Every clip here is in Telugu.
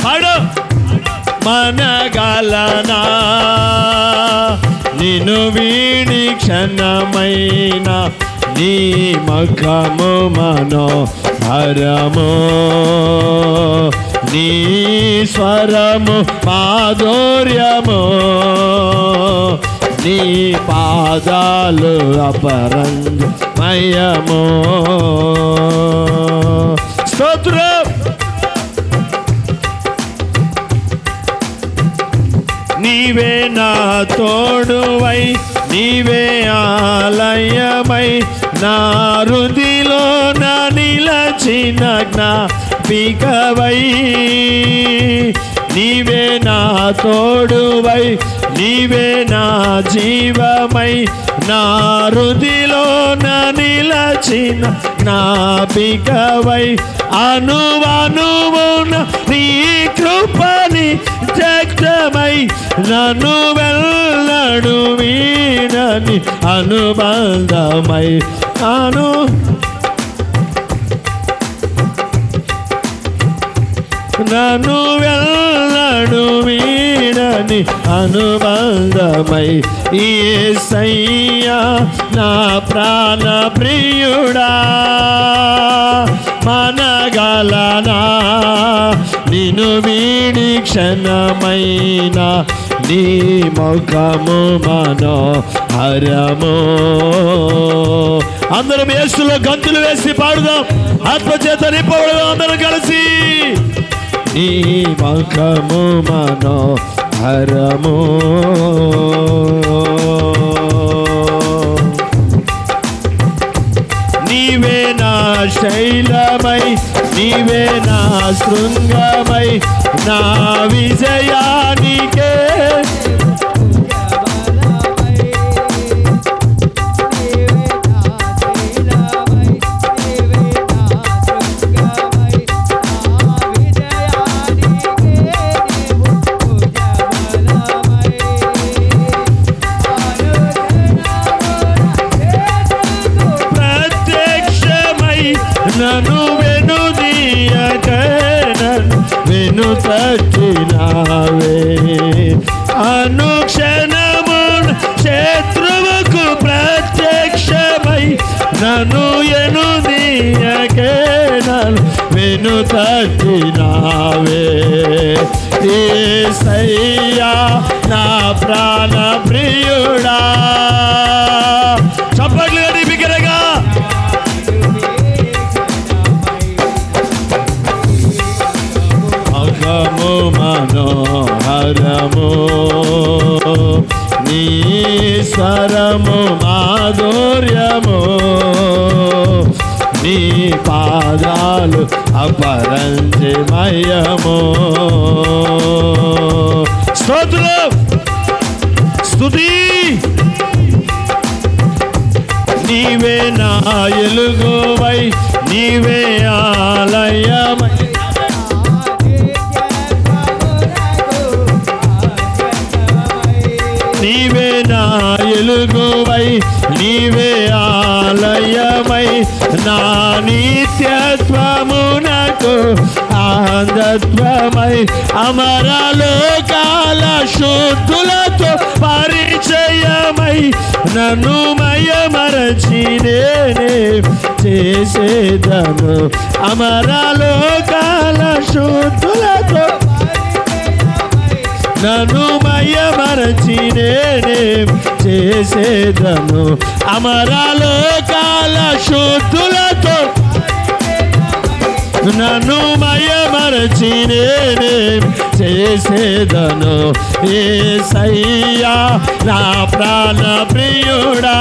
పాడు. మనగలనా నిన్ను వీడి క్షణమైన నీ ముఖము మనోహరము, నీ స్వరము మాధుర్యము, నీ పాదాలు అపరంజమయము. స్తోత్రం. నీవే నా తోడువై, నీవే ఆలయమై, నా హృదిలో నా నిలచిన జ్ఞాపికవై. నీవే నా తోడువై, నీవే నా జీవమై, నా హృదిలో నా నిలచిన జ్ఞాపికవై. అనువనువున నీ కృపని జగమై, నన్ను వెళ్ళడు వీడని అనుబంధమై. నన్ను వెళ్ళడు వీడని అనుబంధమై. యేసయ్యా నా ప్రాణ ప్రియుడా, మనగలనా నిన్ను వీడి క్షణమైన నీ ముఖము మనోహరము. అందరం యేసులో గంతులు వేసి పాడుదాం, ఆత్మచేత నింపబడదాం అందరం కలిసి. నీ ముఖము మనోహరము, నీవే నా శైలమై, నీవే నా శృంగమై, నా విజయానికే నన్ను వెనుదీయక వెను తట్టినావే. అనుక్షణము శత్రువుకు ప్రత్యక్షమై, నన్ను ఎనుదీయక వెను తట్టినావే. యేసయ్యా నా ప్రాణ ప్రియుడా. చప్పట్లు గట్టి బిగ్గరగా. ముఖము మనోహరము, నీ స్వరము మాధుర్యము, నీ పాదాలు అపరంజమయము. స్తోత్రం, స్తుతి. నీవే నా ఎలుగువై, నీవే ఆలయమై, నీవే నా ఎలుగువై, నీవే ఆలయమై, నా నిత్యత్వమునకు ఆనందత్వమై, అమరలోకాల శుద్ధులతో పరిచయమై, నన్ను మయమరచి నేనే చేసేదను. అమరలోకాల శుద్ధులతో నన్ను మయమరచి నేనే చేసేదను. అమరలోకాల శుద్ధులతో నన్ను మయమరచి నేనే చేసేదను. యేసయ్యా నా ప్రాణ ప్రియుడా,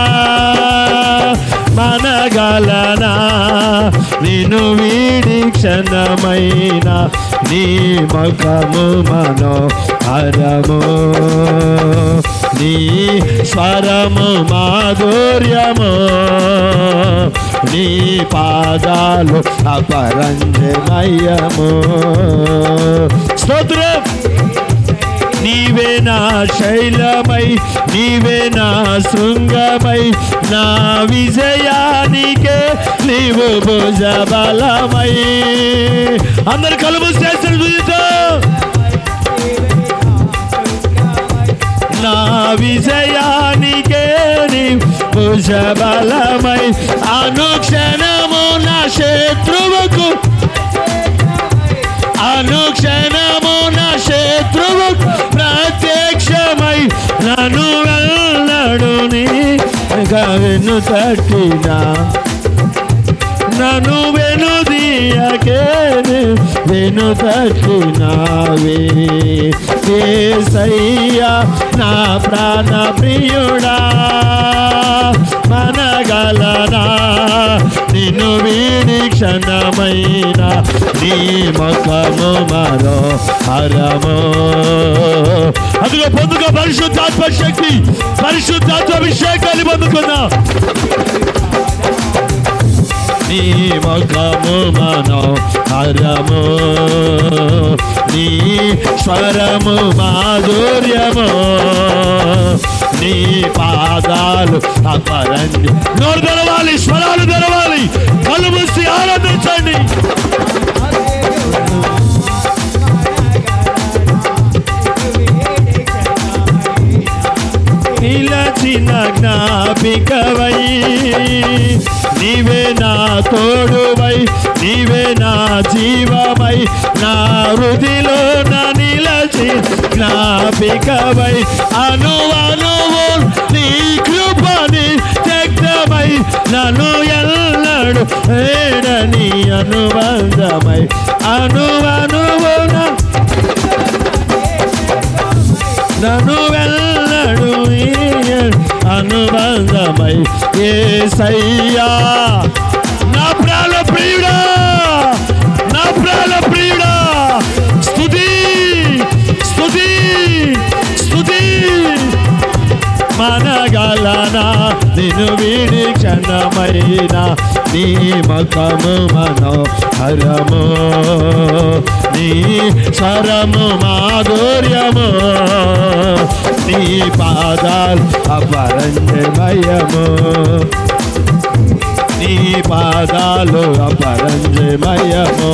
మనగలనా నిన్ను వీడి క్షణమైన నీ ముఖము మనోహరము, నీ స్వరము మాధుర్యము, నీ పాదాలు అపరంజమయము. స్తోత్రం. నీవే నా శైలమై, నీవే నా శృంగమై, నా విజయానికే నీవు భుజబలమై. అందరు కలుపు చేసిన విజయానికే నీ భుజబలమై అనుక్షణము నా శత్రువుకు ప్రత్యక్షమై నన్ను వెల్లడుని వెను తట్టినా నన్ను వెనుదీయకే వెను తట్టినావే యేసయ్యా నా ప్రాణ ప్రియుడా మనగలనా నిన్ను వీడి క్షణమైన నీ ముఖము మరో హరమో. అందులో పొందుకో పరిశుద్ధాత్మ శక్తి, పరిశుద్ధాత్మ అభిషేకాన్ని పొందుకున్నా. నీ ముఖము మనో హరము, నీ స్వరము మాధుర్యము, నీ పాదాలు అపరంజి. నోరు తెరవాలి, స్వరాలు తెరవాలి, కళ్ళు మూసి ఆనందించండి. నిలచిన జ్ఞాపికవై నీవే నా తోడువై, నీవే నా జీవమై, నా హృదిలో నా నిలచి జ్ఞాపికవై అనువనువు నీ కృపని త్యక్తమై నన్ను ఎల్లడు ఏడని అనుబంధమై అనువనువు నన్ను వెల్లడు అనుబంధమై యేసయ్యా నా ప్రాణ ప్రియుడా, నా ప్రాణ ప్రియుడా. స్తుతి స్తుతి స్తుతి మనగలనా నిన్ను వీడి క్షణమైన నీ ముఖము మనోహరము, నీ స్వరము మాధుర్యము, నీ పాదాలు అపరంజమయము, నీ పాదాలు అపరంజమయము,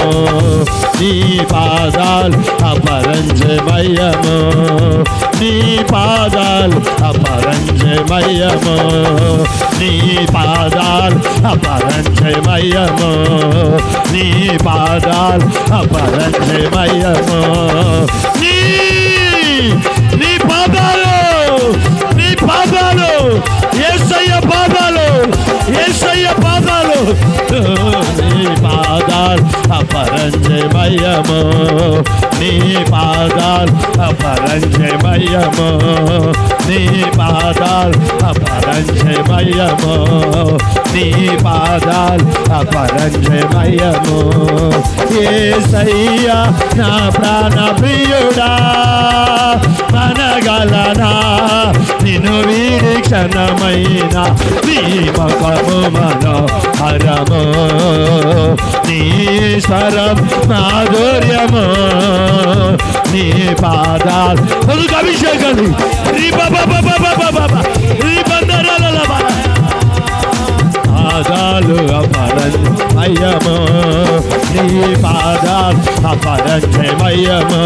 నీ పాదాలు అపరంజమయము, నీ పాదాలు అపరంజమయము, నీ పాదాలు అపరంజమయము, నీ పాదాలు అపరంజమయము, నీ పాదాలు, నీ పాదాలు యేసయ్య పాదాలు, యేసయ్య పాదాలు, నీ పాదాలు అపరంజమయము, నీ పాదాలు అపరంజమయము, నీ పాదాలు అపరంజమయము, నీ పాదాలు అపరంజమయము. యేసయ్యా నా ప్రాణ ప్రియుడా మనగలనా నిన్ను వీడి క్షణమైన నీ ముఖము మనోహరము, నీ స్వరం మాధుర్యము, నీ పాదాలు అభిషేకాలు పాదాలు అపరంజమయము, నీ పాదాలు అపరంజమయము,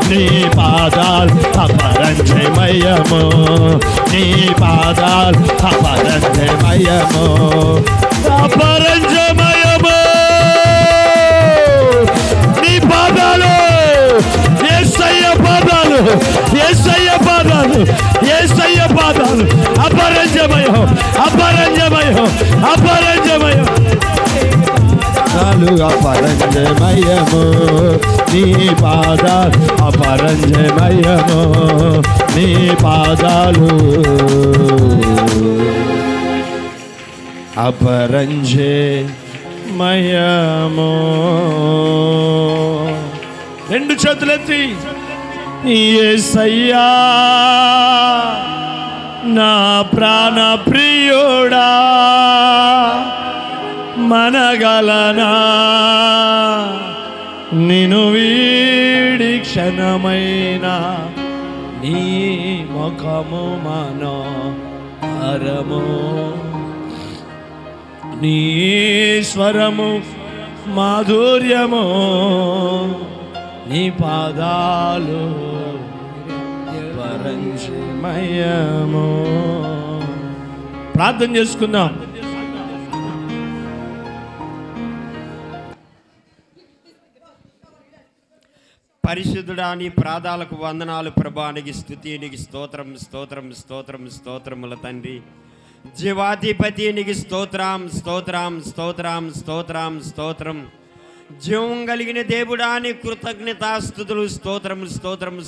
నీ పాదాలు అపరంజమయము, నీ పాదాలు అపరంజమయము, అపరంజమయము, నీ పాదాలు యేసయ్య పాదాలు, యేసయ్య పాదాలు, యేసయ్య పాదాలు అపరంజమయం, అపరంజమయం, అపరంజమయం. అపరంజమయము, నీ పాదాలు అపరంజమయము, నీ పాదాలు అపరంజమయము. రెండు చేతులెత్తి యేసయ్యా నా ప్రాణ ప్రియుడా మనగలనా నిన్ను వీడి క్షణమైన నీ ముఖము మనోహరము, నీ స్వరము మాధుర్యము, నీ పాదాలు మయము. ప్రార్థన చేసుకుందాం. పరిశుద్ధుడా, నీ పాదాలకు వందనాలు ప్రభా. నీకు స్తుతి, నీకు స్తోత్రం స్తోత్రం స్తోత్రం స్తోత్రముల తండ్రి. జీవాధిపతి నీకు స్తోత్రం స్తోత్రం స్తోత్రం స్తోత్రం స్తోత్రం. జీవం కలిగిన దేవుడా, నీ కృతజ్ఞతాస్తుతులు స్తోత్రం స్తోత్రం.